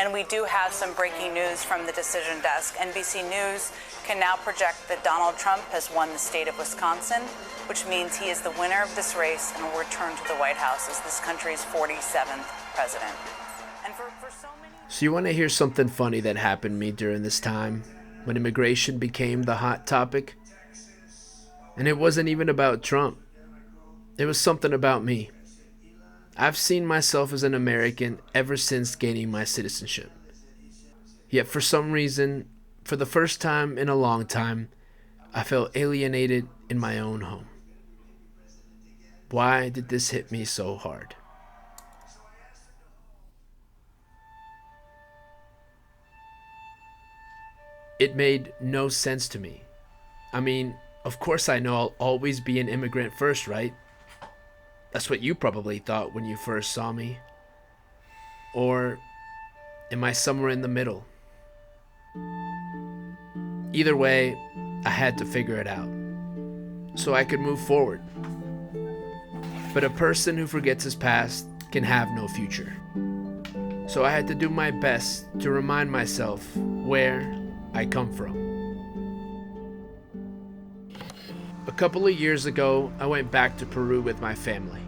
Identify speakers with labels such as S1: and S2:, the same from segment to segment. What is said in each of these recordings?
S1: And we do have some breaking news from the decision desk. NBC News can now project that Donald Trump has won the state of Wisconsin, which means he is the winner of this race and will return to the White House as this country's 47th president. And for so many...
S2: So you want to hear something funny that happened to me during this time when immigration became the hot topic? And it wasn't even about Trump. It was something about me. I've seen myself as an American ever since gaining my citizenship. Yet for some reason, for the first time in a long time, I felt alienated in my own home. Why did this hit me so hard? It made no sense to me. I mean, of course I know I'll always be an immigrant first, right? That's what you probably thought when you first saw me. Or am I somewhere in the middle? Either way, I had to figure it out so I could move forward. But a person who forgets his past can have no future. So I had to do my best to remind myself where I come from. A couple of years ago, I went back to Peru with my family.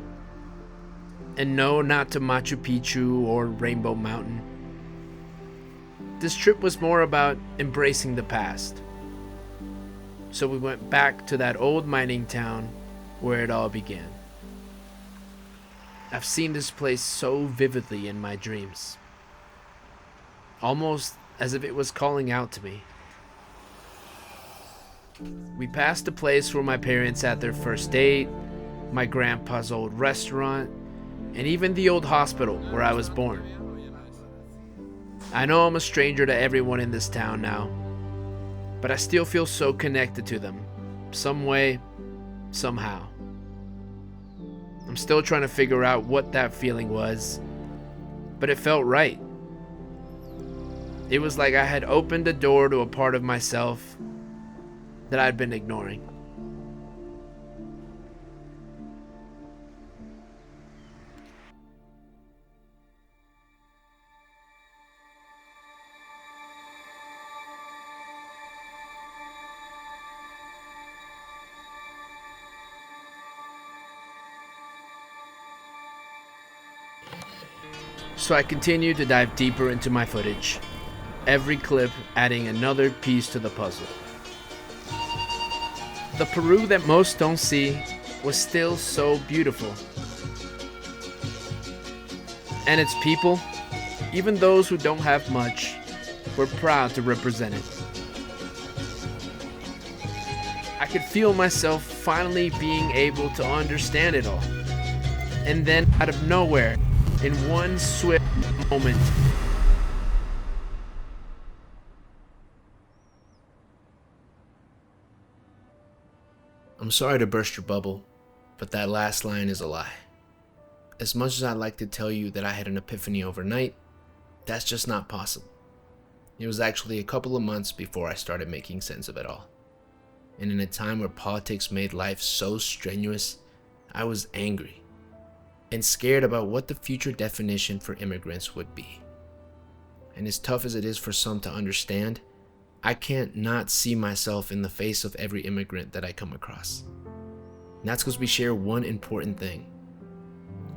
S2: And no, not to Machu Picchu or Rainbow Mountain. This trip was more about embracing the past. So we went back to that old mining town where it all began. I've seen this place so vividly in my dreams. Almost as if it was calling out to me. We passed a place where my parents had their first date, my grandpa's old restaurant, and even the old hospital where I was born. I know I'm a stranger to everyone in this town now, but I still feel so connected to them, some way, somehow. I'm still trying to figure out what that feeling was, but it felt right. It was like I had opened a door to a part of myself that I'd been ignoring. So I continued to dive deeper into my footage, every clip adding another piece to the puzzle. The Peru that most don't see was still so beautiful. And its people, even those who don't have much, were proud to represent it. I could feel myself finally being able to understand it all. And then out of nowhere, in one swift moment, I'm sorry to burst your bubble, but that last line is a lie. As much as I'd like to tell you that I had an epiphany overnight, that's just not possible. It was actually a couple of months before I started making sense of it all. And in a time where politics made life so strenuous, I was angry and scared about what the future definition for immigrants would be. And as tough as it is for some to understand, I can't not see myself in the face of every immigrant that I come across. And that's because we share one important thing.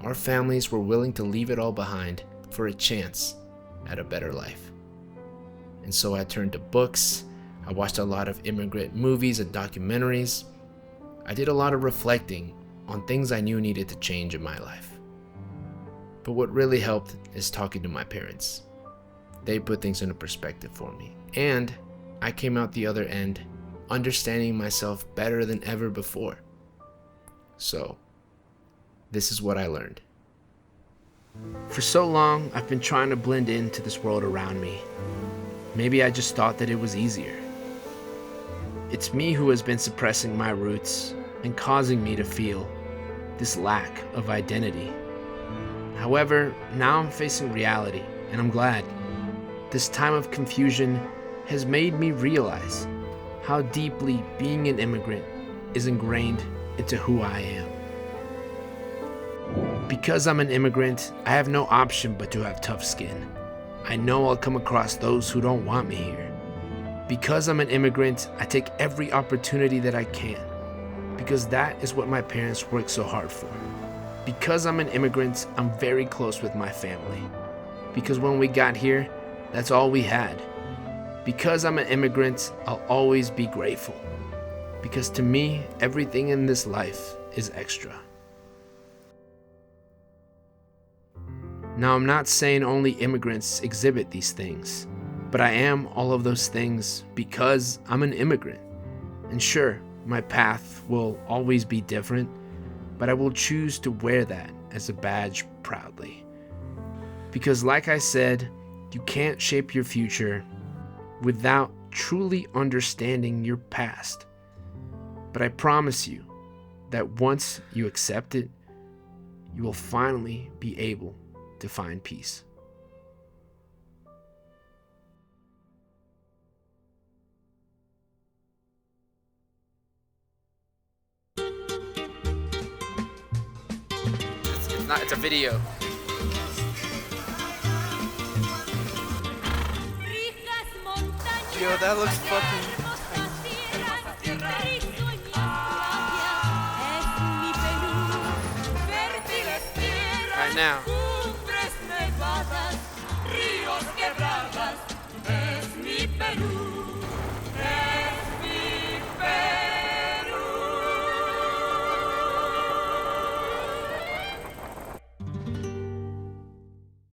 S2: Our families were willing to leave it all behind for a chance at a better life. And so I turned to books, I watched a lot of immigrant movies and documentaries. I did a lot of reflecting on things I knew needed to change in my life. But what really helped is talking to my parents. They put things into perspective for me. And I came out the other end understanding myself better than ever before. So, this is what I learned. For so long, I've been trying to blend into this world around me. Maybe I just thought that it was easier. It's me who has been suppressing my roots and causing me to feel this lack of identity. However, now I'm facing reality, and I'm glad. This time of confusion has made me realize how deeply being an immigrant is ingrained into who I am. Because I'm an immigrant, I have no option but to have tough skin. I know I'll come across those who don't want me here. Because I'm an immigrant, I take every opportunity that I can. Because that is what my parents worked so hard for. Because I'm an immigrant, I'm very close with my family. Because when we got here, that's all we had. Because I'm an immigrant, I'll always be grateful. Because to me, everything in this life is extra. Now, I'm not saying only immigrants exhibit these things, but I am all of those things because I'm an immigrant. And sure, my path will always be different, but I will choose to wear that as a badge proudly. Because like I said, you can't shape your future without truly understanding your past. But I promise you that once you accept it, you will finally be able to find peace. It's a video.
S3: Yo, that looks fucking
S2: Right now.
S4: Ríos quebradas, es mi Perú.